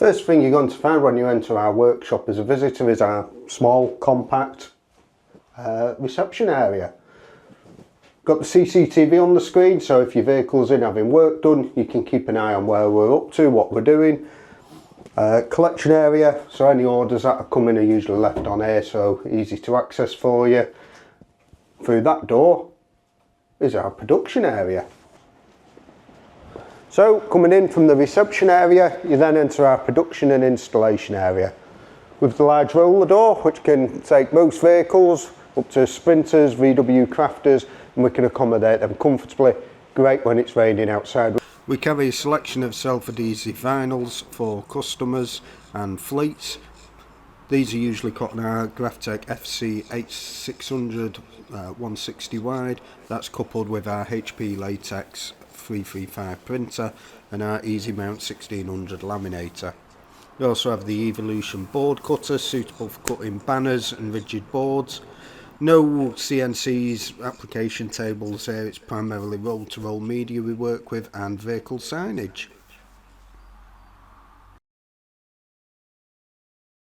First thing you're going to find when you enter our workshop as a visitor is our small, compact reception area. Got the CCTV on the screen, so if your vehicle's in having work done, you can keep an eye on where we're up to, what we're doing. Collection area, so any orders that are coming are usually left on here, so easy to access for you. Through that door is our production area. So coming in from the reception area, you then enter our production and installation area with the large roller door, which can take most vehicles up to sprinters, VW crafters, and we can accommodate them comfortably. Great when it's raining outside. We carry a selection of self-adhesive vinyls for customers and fleets. These are usually cut in our Graphtec FC8600-160 wide. That's coupled with our HP Latex 335 printer and our Easy Mount 1600 laminator. We also have the Evolution board cutter, suitable for cutting banners and rigid boards. No CNCs, application tables here, it's primarily roll-to-roll media we work with and vehicle signage.